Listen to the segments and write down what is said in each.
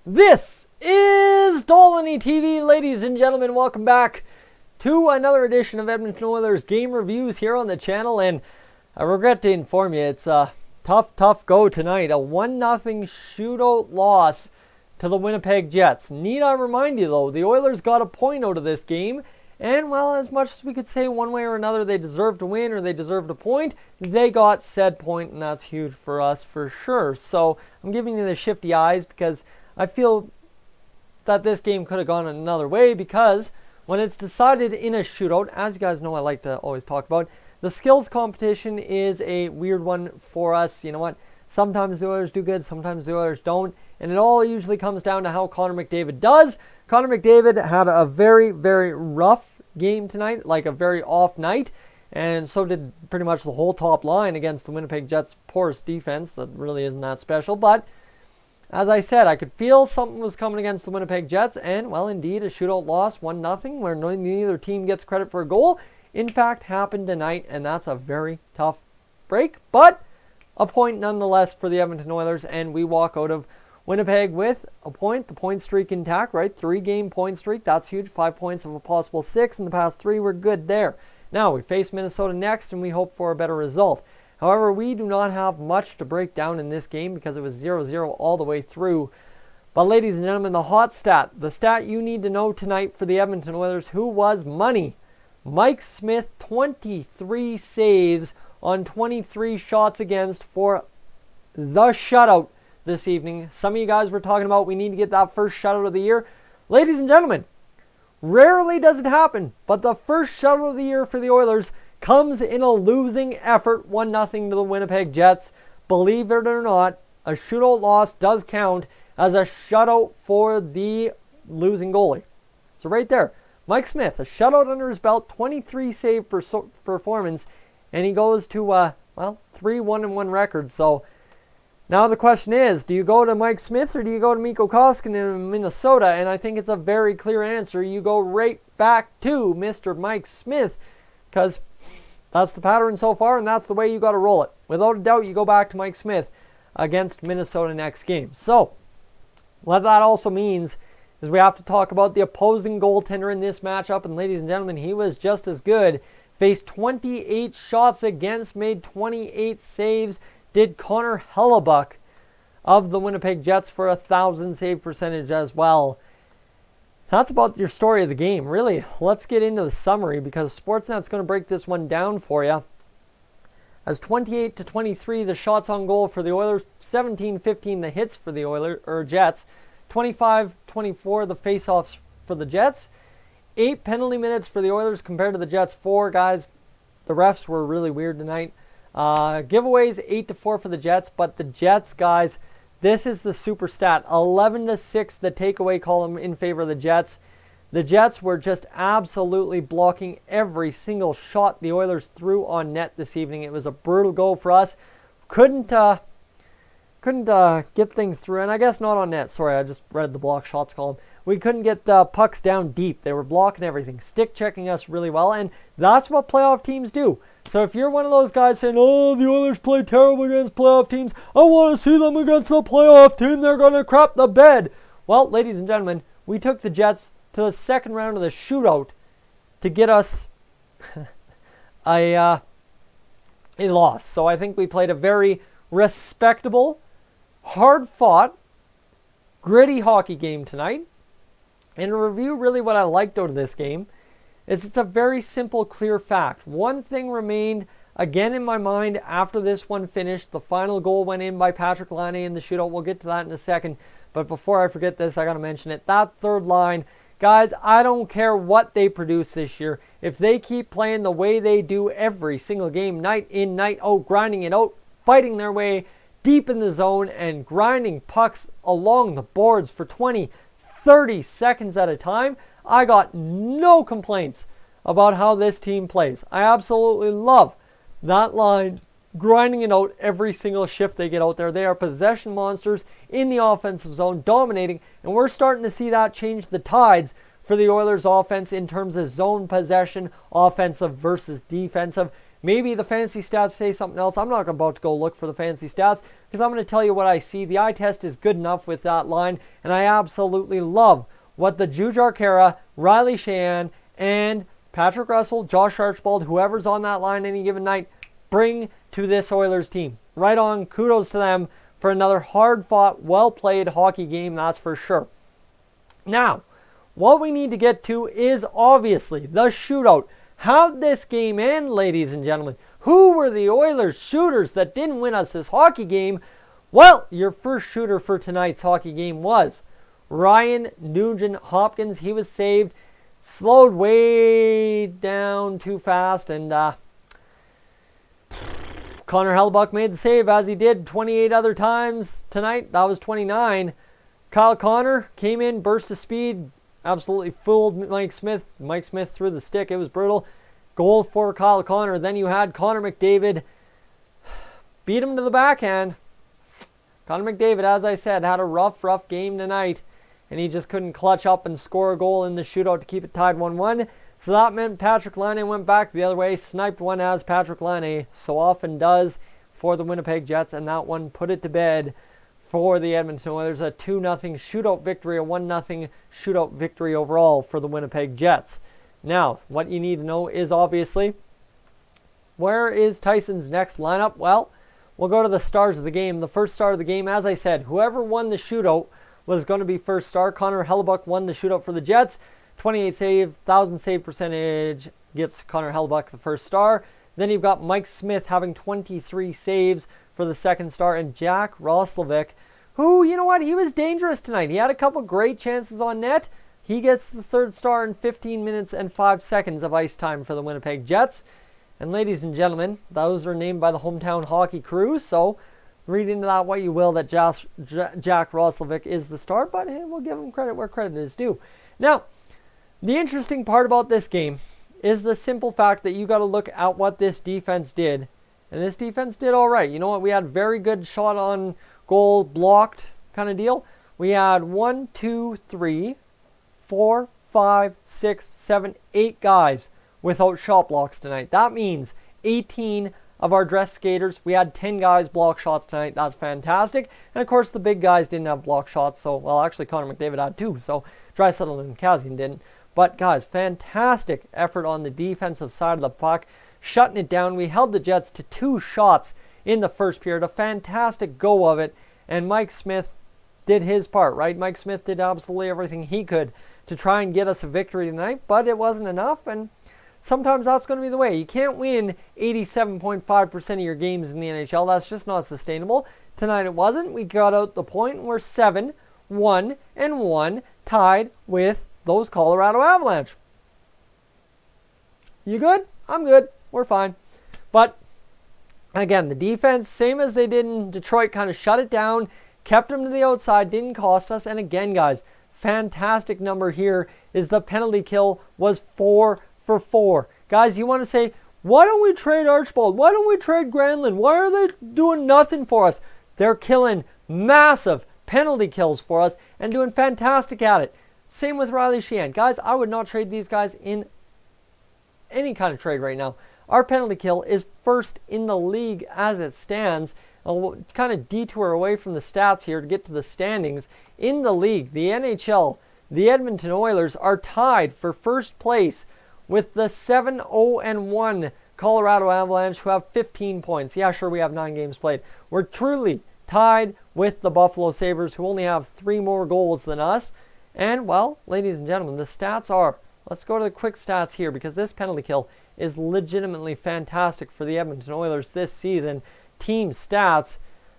This is Dolynny TV, ladies and gentlemen. Welcome back to another edition of Edmonton Oilers game reviews here on the channel. And I regret to inform you, it's a tough go tonight. A 1-0 shootout loss to the Winnipeg Jets. Need I remind you, though, the Oilers got a point out of this game. And, well, as much as we could say one way or another they deserved to win or they deserved a point, they got said point, and that's huge for us for sure. So I'm giving you the shifty eyes because I feel that this game could have gone another way, because when it's decided in a shootout, as you guys know I like to always talk about, the skills competition is a weird one for us. You know what? Sometimes the Oilers do good, sometimes the Oilers don't, and it all usually comes down to how Connor McDavid does. Connor McDavid had a very, very rough game tonight, like a very off night, and so did pretty much the whole top line against the Winnipeg Jets' porous defense that really isn't that special. But as I said, I could feel something was coming against the Winnipeg Jets, and, well, indeed, a shootout loss, 1-0, where neither team gets credit for a goal, in fact, happened tonight, and that's a very tough break, but a point nonetheless for the Edmonton Oilers, and we walk out of Winnipeg with a point, the point streak intact, right? 3-game point streak, that's huge, 5 points of a possible 6, in the past 3, we're good there. Now, we face Minnesota next, and we hope for a better result. However, we do not have much to break down in this game because it was 0-0 all the way through. But ladies and gentlemen, the hot stat, the stat you need to know tonight for the Edmonton Oilers, who was money. Mike Smith, 23 saves on 23 shots against for the shutout this evening. Some of you guys were talking about we need to get that first shutout of the year. Ladies and gentlemen, rarely does it happen, but the first shutout of the year for the Oilers comes in a losing effort, 1-0 to the Winnipeg Jets. Believe it or not, a shootout loss does count as a shutout for the losing goalie. So right there, Mike Smith, a shutout under his belt, 23 save performance, and he goes to, 3-1-1 record. So now the question is, do you go to Mike Smith or do you go to Mikko Koskinen in Minnesota? And I think it's a very clear answer. You go right back to Mr. Mike Smith, because that's the pattern so far, and that's the way you got to roll it. Without a doubt, you go back to Mike Smith against Minnesota next game. So what that also means is we have to talk about the opposing goaltender in this matchup. And ladies and gentlemen, he was just as good. Faced 28 shots against, made 28 saves. Did Connor Hellebuyck of the Winnipeg Jets for 1,000 save percentage as well. That's about your story of the game. Really, let's get into the summary because Sportsnet's going to break this one down for you. As 28-23, the shots on goal for the Oilers, 17-15 the hits for the Jets, 25-24 the faceoffs for the Jets, 8 penalty minutes for the Oilers compared to the Jets 4. Guys, the refs were really weird tonight. Giveaways 8-4 for the Jets, but the Jets, guys, this is the super stat. 11-6 the takeaway column in favor of the Jets. The Jets were just absolutely blocking every single shot the Oilers threw on net this evening. It was a brutal goal for us. Couldn't get things through, and I guess not on net. Sorry, I just read the block shots column. We couldn't get pucks down deep. They were blocking everything, stick checking us really well, and that's what playoff teams do. So if you're one of those guys saying, oh, the Oilers play terrible against playoff teams, I want to see them against the playoff team, they're going to crap the bed. Well, ladies and gentlemen, we took the Jets to the second round of the shootout to get us a loss. So I think we played a very respectable, hard-fought, gritty hockey game tonight. And to review really what I liked out of this game is it's a very simple, clear fact. One thing remained again in my mind after this one finished. The final goal went in by Patrick Laine in the shootout. We'll get to that in a second. But before I forget this, I got to mention it. That third line, guys, I don't care what they produce this year. If they keep playing the way they do every single game, night in, night out, grinding it out, fighting their way deep in the zone and grinding pucks along the boards for 20, 30 seconds at a time, I got no complaints about how this team plays. I absolutely love that line, grinding it out every single shift they get out there. They are possession monsters in the offensive zone, dominating, and we're starting to see that change the tides for the Oilers offense in terms of zone possession, offensive versus defensive. Maybe the fancy stats say something else. I'm not about to go look for the fancy stats. because I'm going to tell you what I see. The eye test is good enough with that line, and I absolutely love what the Jujhar Khaira, Riley Sheahan, and Patrick Russell, Josh Archibald, whoever's on that line any given night, bring to this Oilers team. Right on, kudos to them for another hard-fought, well-played hockey game, that's for sure. Now, what we need to get to is obviously the shootout. How'd this game end, ladies and gentlemen? Who were the Oilers shooters that didn't win us this hockey game? Well, your first shooter for tonight's hockey game was Ryan Nugent Hopkins. He was saved, slowed way down too fast, and Connor Hellebuyck made the save as he did 28 other times tonight. That was 29. Kyle Connor came in, burst of speed, absolutely fooled Mike Smith. Mike Smith threw the stick. It was brutal. Goal for Kyle Connor. Then you had Connor McDavid beat him to the backhand. Connor McDavid, as I said, had a rough game tonight, and he just couldn't clutch up and score a goal in the shootout to keep it tied 1-1. So that meant Patrick Laine went back the other way, sniped one as Patrick Laine so often does for the Winnipeg Jets, and that one put it to bed for the Edmonton Oilers. A 2-0 shootout victory, a 1-0 shootout victory overall for the Winnipeg Jets. Now, what you need to know is obviously, where is Tyson's next lineup? Well, we'll go to the stars of the game. The first star of the game, as I said, whoever won the shootout was going to be first star. Connor Hellebuyck won the shootout for the Jets. 28 save, 1,000 save percentage gets Connor Hellebuyck the first star. Then you've got Mike Smith having 23 saves for the second star, and Jack Roslovic, who, you know what, he was dangerous tonight. He had a couple great chances on net. He gets the third star in 15 minutes and 5 seconds of ice time for the Winnipeg Jets. And ladies and gentlemen, those are named by the hometown hockey crew, so read into that what you will, that Jack Roslovic is the star, but hey, we'll give him credit where credit is due. Now, the interesting part about this game is the simple fact that you got to look at what this defense did. And this defense did all right. You know what? We had very good shot on goal blocked kind of deal. We had 1, 2, 3, 4, 5, 6, 7, 8 guys without shot blocks tonight. That means 18 of our dress skaters. We had 10 guys block shots tonight. That's fantastic. And of course, the big guys didn't have block shots. So, well, actually, Connor McDavid had 2. So, Draisaitl and Kassian didn't. But guys, fantastic effort on the defensive side of the puck, shutting it down. We held the Jets to 2 shots in the first period. A fantastic go of it. And Mike Smith did his part, right? Mike Smith did absolutely everything he could to try and get us a victory tonight, but it wasn't enough. And sometimes that's going to be the way. You can't win 87.5% of your games in the NHL. That's just not sustainable. Tonight it wasn't. We got out the point. We're 7-1-1, tied with those Colorado Avalanche. You good? I'm good. We're fine. But again, the defense, same as they did in Detroit, kind of shut it down, kept them to the outside, didn't cost us. And again, guys, fantastic number here is the penalty kill was 4 for 4. Guys, you want to say, why don't we trade Archibald? Why don't we trade Granlund? Why are they doing nothing for us? They're killing massive penalty kills for us and doing fantastic at it. Same with Riley Sheahan. Guys, I would not trade these guys in any kind of trade right now. Our penalty kill is first in the league as it stands. I'll kind of detour away from the stats here to get to the standings. In the league, the NHL, the Edmonton Oilers are tied for first place with the 7-0-1 Colorado Avalanche, who have 15 points. Yeah, sure, we have 9 games played. We're truly tied with the Buffalo Sabres, who only have 3 more goals than us. And, well, ladies and gentlemen, the stats are, let's go to the quick stats here, because this penalty kill is legitimately fantastic for the Edmonton Oilers this season. Team stats,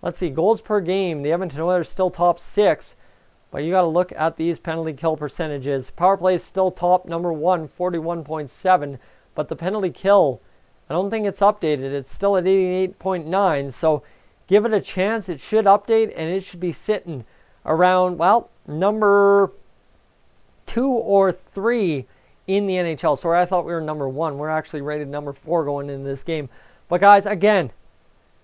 let's see, goals per game, the Edmonton Oilers still top 6, but you got to look at these penalty kill percentages. Power play is still top number 1, 41.7, but the penalty kill, I don't think it's updated. It's still at 88.9, so give it a chance. It should update, and it should be sitting around, well, number 2 or 3 in the NHL. Sorry, I thought we were number 1. We're actually rated number 4 going into this game. But guys, again,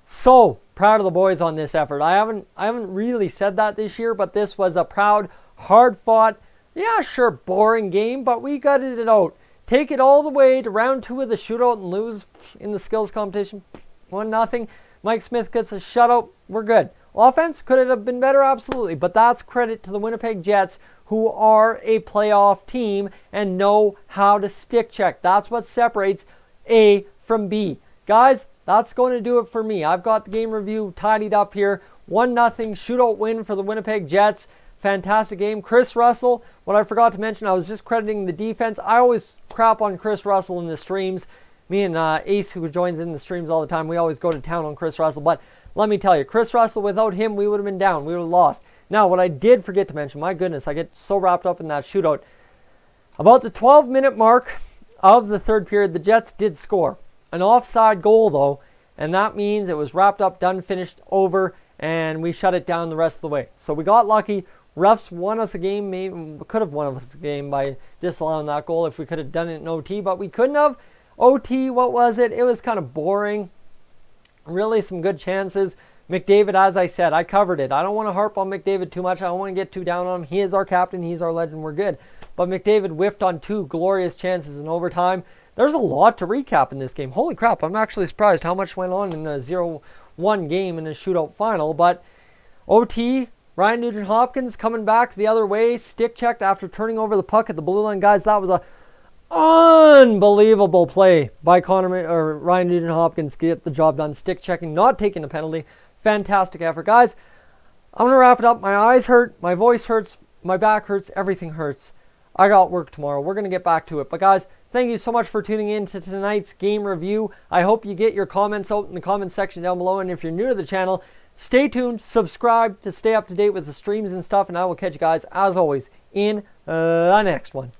so proud of the boys on this effort. I haven't really said that this year, but this was a proud, hard-fought, yeah, sure, boring game, but we gutted it out. Take it all the way to round 2 of the shootout and lose in the skills competition, 1-0. Mike Smith gets a shutout. We're good. Offense, could it have been better? Absolutely. But that's credit to the Winnipeg Jets, who are a playoff team and know how to stick check. That's what separates A from B. Guys, that's going to do it for me. I've got the game review tidied up here. 1-0 shootout win for the Winnipeg Jets. Fantastic game. Chris Russell, what I forgot to mention, I was just crediting the defense. I always crap on Chris Russell in the streams. Me and Ace, who joins in the streams all the time, we always go to town on Chris Russell. But let me tell you, Chris Russell, without him, we would have been down. We would have lost. Now, what I did forget to mention, my goodness, I get so wrapped up in that shootout. About the 12-minute mark of the third period, the Jets did score. An offside goal, though, and that means it was wrapped up, done, finished, over, and we shut it down the rest of the way. So we got lucky. Refs won us a game, maybe could have won us a game by disallowing that goal if we could have done it in OT, but we couldn't have. OT, what was it? It was kind of boring. Really some good chances. McDavid, as I said, I covered it. I don't want to harp on McDavid too much. I don't want to get too down on him. He is our captain. He's our legend. We're good. But McDavid whiffed on 2 glorious chances in overtime. There's a lot to recap in this game. Holy crap, I'm actually surprised how much went on in a 0-1 game in a shootout final. But OT, Ryan Nugent Hopkins coming back the other way, stick checked after turning over the puck at the blue line. Guys, that was a unbelievable play by Ryan Nugent Hopkins to get the job done. Stick checking, not taking a penalty. Fantastic effort. Guys, I'm going to wrap it up. My eyes hurt, my voice hurts, my back hurts, everything hurts. I got work tomorrow. We're going to get back to it. But guys, thank you so much for tuning in to tonight's game review. I hope you get your comments out in the comment section down below. And if you're new to the channel, stay tuned, subscribe to stay up to date with the streams and stuff. And I will catch you guys, as always, in the next one.